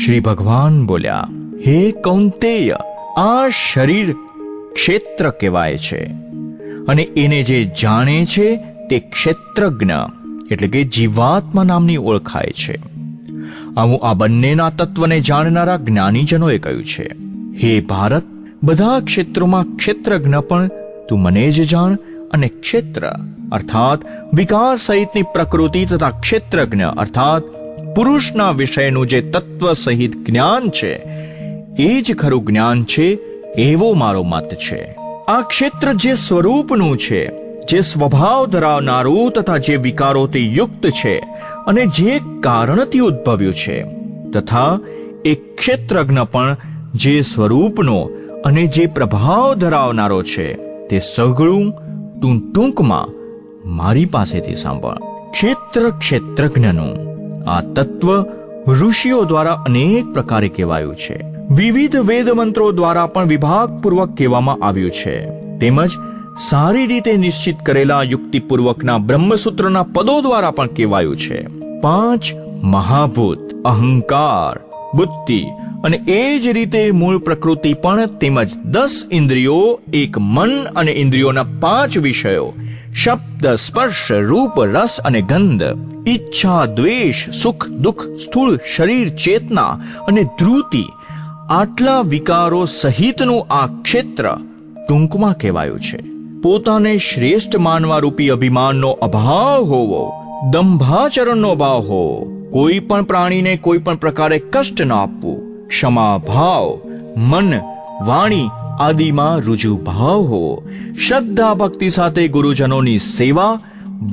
શ્રી ભગવાન બોલ્યા, હે કૌંતેય, આ શરીર ક્ષેત્ર કહેવાય છે, અને એને જે જાણે છે તે ક્ષેત્રજ્ઞ એટલે કે જીવાત્મા નામની ઓળખાય છે. આવું આ બંનેના તત્વને જાણનારા જ્ઞાનીજનોએ કહ્યું છે. હે ભારત, બધા ક્ષેત્રોમાં ક્ષેત્રજ્ઞ પણ તું મને જ જાણ, અને ક્ષેત્ર અર્થાત વિકાસ સહિતની પ્રકૃતિ તથા ક્ષેત્રજ્ઞ અર્થાત પુરુષના વિષયનું જે તત્વ સહિત જ્ઞાન છે એ જ ખરું જ્ઞાન છે, એવો મારો મત છે. આ ક્ષેત્ર જે સ્વરૂપનું છે, જે સ્વભાવ ધરાવનારું તથા જે વિકારોથી યુક્ત છે અને જે કારણથી ઉદ્ભવ્યું છે, તથા એક ક્ષેત્રજ્ઞ પણ જે સ્વરૂપનો અને જે પ્રભાવ ધરાવનારો છે, તે સઘળું તું ટૂંકમાં મારી પાસેથી સાંભળ. ક્ષેત્રજ્ઞનું આ તત્વ ઋષિઓ દ્વારા અનેક પ્રકારે કહેવાયું છે. વિવિધ વેદ મંત્રો દ્વારા પણ વિભાગપૂર્વક કહેવામાં આવ્યું છે. તેમજ સારી રીતે નિશ્ચિત કરેલા યુક્તિપૂર્વકના બ્રહ્મસૂત્રના પદો દ્વારા પણ કહેવાયું છે. 5 મહાભૂત, અહંકાર, બુદ્ધિ અને એ જ રીતે મૂળ પ્રકૃતિ પણ, તેમજ 10 ઇન્દ્રિયો, એક મન અને ઇન્દ્રિયોના 5 વિષયો, શબ્દ, સ્પર્શ, રૂપ, રસ અને ગંધ, ઈચ્છા, દ્વેષ, સુખ, દુઃખ, સ્થૂળ શરીર, ચેતના અને ધૃતિ, આટલા વિકારો સહિતનું આ ક્ષેત્ર ટૂંકમાં કહેવાયું છે. પોતાને શ્રેષ્ઠ માનવા રૂપી અભિમાનનો અભાવ હોવો, દંભાચરણનો ભાવ હોવો, કોઈ પણ પ્રાણીને કોઈ પણ પ્રકારે કષ્ટ ન આપવું, ક્ષમા ભાવ, મન, વાણી આદિમાં રુજુ ભાવ હોવો, શ્રદ્ધા ભક્તિ સાથે ગુરુજનોની સેવા,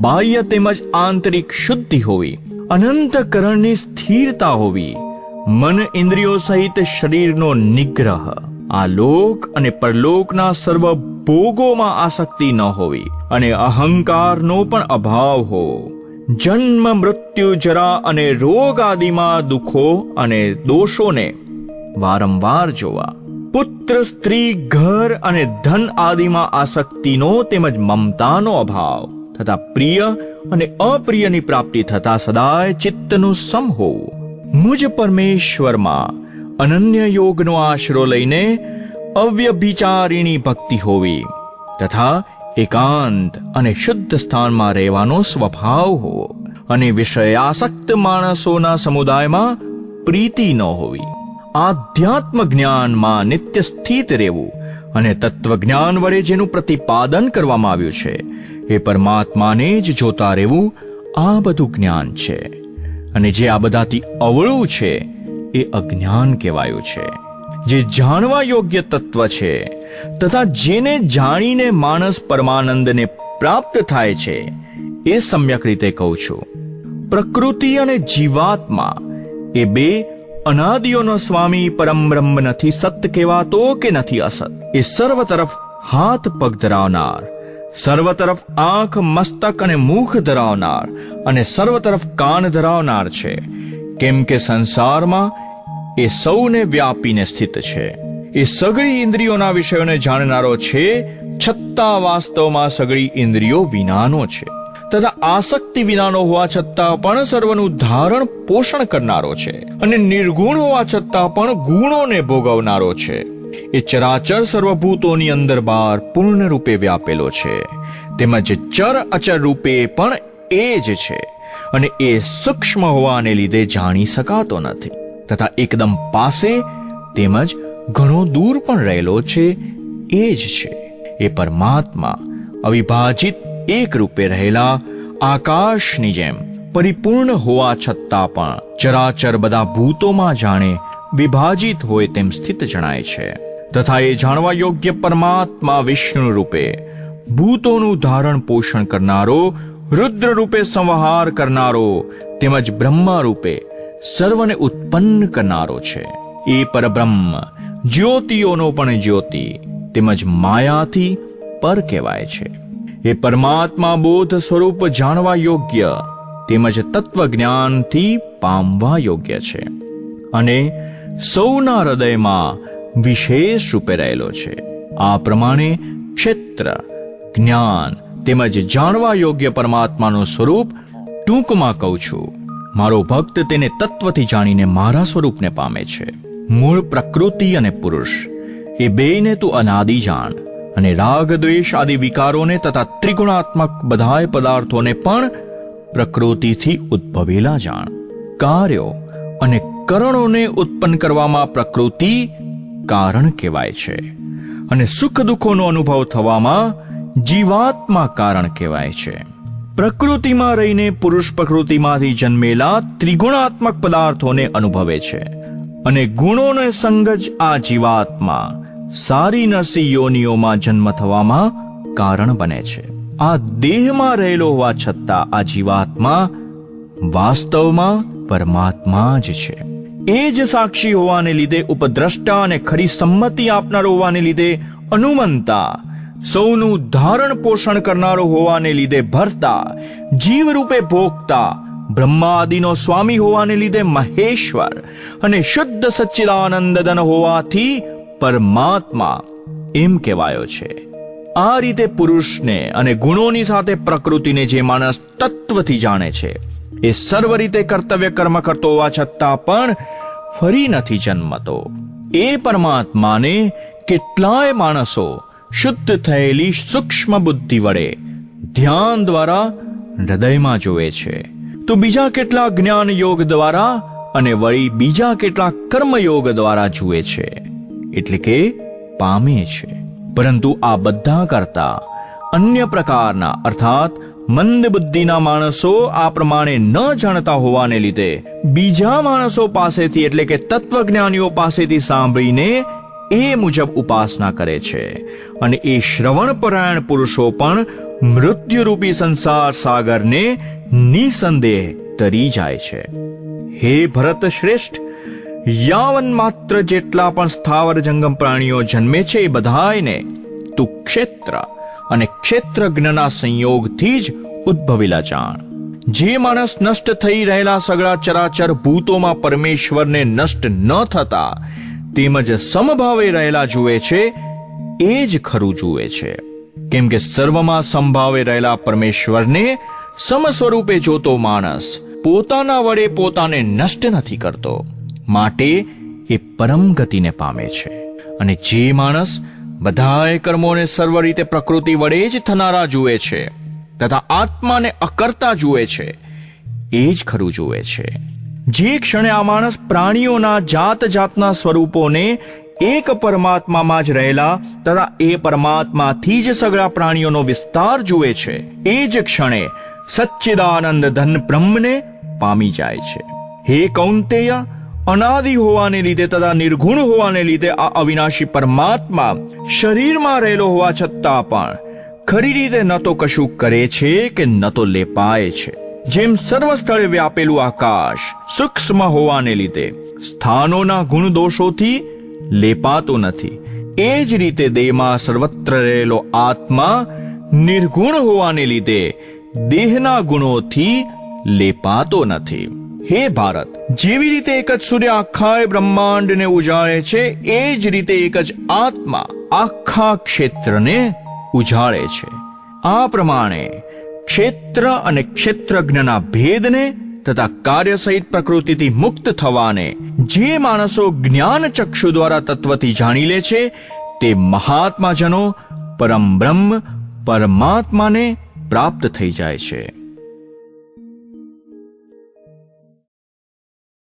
બાહ્ય તેમજ આંતરિક શુદ્ધિ હોવી, અનંતકરણની સ્થિરતા હોવી, મન ઇન્દ્રિયો સહિત શરીરનો નિગ્રહ, આ લોક અને પરલોકના સર્વ ભોગોમાં આસક્તિ ન હોવી, અને અહંકારનો પણ અભાવ હોવો, જન્મ, મૃત્યુ, જરા અને રોગ આદિમાં દુઃખો અને દોષોને વારંવાર જોવા, પુત્ર, સ્ત્રી, ઘર અને ધન આદિમાં આસક્તિનો તેમજ મમતાનો અભાવ, તથા પ્રિય અને અપ્રિયની પ્રાપ્તિ થતા સદાય ચિત્તનું સમ હોવું, મુજ પરમેશ્વરમાં અનન્ય યોગનો આશરો લઈને અવ્યભિચારીણી ભક્તિ હોવી, તથા એકાંત અને શુદ્ધ સ્થાનમાં રહેવાનો સ્વભાવ હોવો, અને વિષયાસક્ત માણસોના સમુદાયમાં પ્રીતિ ન હોવી, આધ્યાત્મ જ્ઞાનમાં નિત્ય સ્થિત રહેવું, અને તત્વજ્ઞાન વડે જેનું પ્રતિપાદન કરવામાં આવ્યું છે એ પરમાત્માને જ જોતા રહેવું, આ બધું જ્ઞાન છે. અને જે આ બધાથી અવળું છે એ અજ્ઞાન કહેવાયું છે. જે જાણવા યોગ્ય તત્વ છે તથા જેને જાણીને માણસ પરમાનંદને પ્રાપ્ત થાય છે એ સમ્યક રીતે કહું છું. પ્રકૃતિ અને જીવાત્મા એ બે અનાદિઓનો સ્વામી પરમ બ્રહ્મ નથી સત્ય કહેવાતો કે નથી અસત. એ સર્વ તરફ હાથ પગ ધરાવનાર, સર્વ તરફ આંખ, મસ્તક અને મુખ ધરાવનાર અને સર્વ તરફ કાન ધરાવનાર છે. કેમ કે સંસારમાં એ સૌને વ્યાપીને સ્થિત છે. એ સઘળી ઇન્દ્રિયોના વિષયોને જાણનારો છે, છતાં વાસ્તવમાં સઘળી ઇન્દ્રિયો વિનાનો છે, તથા આસક્તિ વિનાનો હોવા છતાં પણ સર્વનું ધારણ પોષણ કરનારો છે, અને નિર્ગુણ હોવા છતાં પણ ગુણોને ભોગવનારો છે. એ ચરાચર સર્વભૂતોની અંદર બહાર પૂર્ણ રૂપે વ્યાપેલો છે, તેમજ ચર અચર રૂપે પણ એ જ છે, અને એ સૂક્ષ્મ હોવાને લીધે જાણી શકાતો નથી, તથા એકદમ પાસે તેમજ ઘણો દૂર પણ રહેલો છે એ જ છે. એ પરમાત્મા અવિભાજિત એક રૂપે રહેલા આકાશની જેમ પરિપૂર્ણ હોવા છતાં પણ ચરાચર બધા ભૂતોમાં જાણે વિભાજિત હોય તેમ સ્થિત જણાય છે. તથા એ જાણવા યોગ્ય પરમાત્મા વિષ્ણુ રૂપે ભૂતોનું ધારણ પોષણ કરનારો, રુદ્ર રૂપે સંહાર કરનારો, તેમજ બ્રહ્મા રૂપે સર્વને ઉત્પન્ન કરનારો છે. એ પરબ્રહ્મ જ્યોતિઓનો પણ જ્યોતિ તેમજ માયાથી પર કહેવાય છે. એ પરમાત્મા બોધ સ્વરૂપ જાણવા યોગ્ય તેમજ તત્વજ્ઞાનથી પામવા યોગ્ય છે, અને સૌના હૃદયમાં વિશેષ રૂપે રહેલો છે. આ પ્રમાણે ક્ષેત્ર, જ્ઞાન તેમજ જાણવા યોગ્ય પરમાત્માનું સ્વરૂપ ટૂંકમાં કહું છું. મારો ભક્ત તેને તત્વથી જાણીને મારા સ્વરૂપને પામે છે. મૂળ પ્રકૃતિ અને પુરુષ એ બેયને તું અનાદિ જાણ, અને રાગ દ્વેષ આદિ વિકારોને તથા ત્રિગુણાત્મક બધાય પદાર્થોને પણ પ્રકૃતિથી ઉદ્ભવેલા જાણ. કાર્યો અને કરણોને ઉત્પન્ન કરવામાં પ્રકૃતિ કારણ કહેવાય છે, અને સુખ દુઃખોનો અનુભવ થવામાં જીવાત્મા કારણ કહેવાય છે. પ્રકૃતિમાં રહીને પુરુષ પ્રકૃતિમાંથી જન્મેલા ત્રિગુણાત્મક પદાર્થોને અનુભવે છે, અને ગુણોનો સંગ જ આ જીવાત્મા સારી નસી યોનિઓમાં જન્મ થવામાં કારણ બને છે. આ દેહમાં રહેલો હોવા છતાં આ જીવાત્મા વાસ્તવમાં પરમાત્મા જ છે. એ જ સાક્ષી હોવાને લીધે ઉપદ્રષ્ટા અને ખરી સંમતિ આપનારો હોવાને લીધે અનુમંતા, સૌનું ધારણ પોષણ કરનારો હોવાને લીધે ભરતા, જીવરૂપે ભોગતા, બ્રહ્માદિનો સ્વામી હોવાને લીધે મહેશ્વર, અને શુદ્ધ સચ્ચિદાનંદન હોવાથી પરમાત્મા એમ કહેવાયો છે. આ રીતે પુરુષને અને ગુણોની સાથે પ્રકૃતિને જે માણસ તત્વથી જાણે છે, એ સર્વ રીતે કર્તવ્ય કર્મ કરતો હોવા છતાં પણ ફરી નથી જન્મતો. એ પરમાત્માને કેટલાય માણસો શુદ્ધ થયેલી સૂક્ષ્મ બુદ્ધિ વડે ધ્યાન દ્વારા હૃદયમાં જોવે છે, તો બીજા કેટલા જ્ઞાન યોગ દ્વારા અને વળી બીજા કેટલા કર્મયોગ દ્વારા જુએ છે, એટલે કે પામે છે. પરંતુ આ બધા કરતા અન્ય પ્રકારના અર્થાત મંદ બુદ્ધિના માણસો આ પ્રમાણે ન જાણતા હોવાને લીધે બીજા માણસો પાસેથી એટલે કે તત્વજ્ઞાનીઓ પાસેથી સાંભળીને એ મુજબ ઉપાસના કરે છે, અને એ શ્રવણ પરાયણ પુરુષો પણ મૃત્યુરૂપી સંસાર સાગરને નિસંદેહ તરી જાય છે. હે ભરત શ્રેષ્ઠ, યાવન માત્ર જેટલા પણ સ્થાવર જંગમ પ્રાણીઓ જન્મે છે એ બધાયને તું ક્ષેત્ર અને ક્ષેત્રજ્ઞના સંયોગથી જ ઉદ્ભવેલા જાણ. જે માણસ નષ્ટ થઈ રહેલા સગળા ચરાચર ભૂતોમાં પરમેશ્વરને નષ્ટ ન થતા તેમજ સમભાવે રહેલા જુએ છે, એ જ ખરું જુએ છે. કેમ કે સર્વમાં સંભાવે રહેલા પરમેશ્વરને સમ સ્વરૂપે જોતો માણસ પોતાના વડે પોતાને નષ્ટ નથી કરતો, માટે એ પરમ ગતિને પામે છે. અને જે માણસ બધાય કર્મોને સર્વ રીતે પ્રકૃતિ વડે જ થનારા જુએ છે તથા આત્માને અકર્તા જુએ છે, એ જ ખરું જુએ છે. જે ક્ષણે આ માણસ પ્રાણીઓના જાત જાતના સ્વરૂપોને એક પરમાત્મામાં જ રહેલા તથા એ પરમાત્માથી જ સગળા પ્રાણીઓનો વિસ્તાર જુએ છે, એ જ ક્ષણે સચ્ચિદાનંદ ધન બ્રહ્મને પામી જાય છે. હે કૌંતેય, અનાદિ હોવાને લીધે તથા નિર્ગુણ હોવાને લીધે આ અવિનાશી પરમાત્મા શરીરમાં રહેલો હોવા છતાં પણ ખરી રીતે ન તો કશું કરે છે કે ન તો લેપાય છે. જેમ સર્વ સ્થળે વ્યાપેલું આકાશ સૂક્ષ્મ હોવાને લીધે સ્થાનોના ગુણ દોષોથી લેપાતો નથી, એ જ રીતે દેહમાં સર્વત્ર રહેલો આત્મા નિર્ગુણ હોવાને લીધે દેહના ગુણોથી લેપાતો નથી. હે ભારત, જેવી રીતે એક જ સૂર્ય આખા બ્રહ્માંડને ઉજાળે છે, એ જ રીતે એક જ આત્મા આખા ક્ષેત્રને ઉજાળે છે. આ પ્રમાણે ક્ષેત્ર અને ક્ષેત્રજ્ઞના ભેદને તથા કાર્ય સહિત પ્રકૃતિથી મુક્ત થવાને જે માણસો જ્ઞાન ચક્ષુ દ્વારા તત્વથી જાણી લે છે, તે મહાત્માજનો પરમ બ્રહ્મ પરમાત્માને પ્રાપ્ત થઈ જાય છે.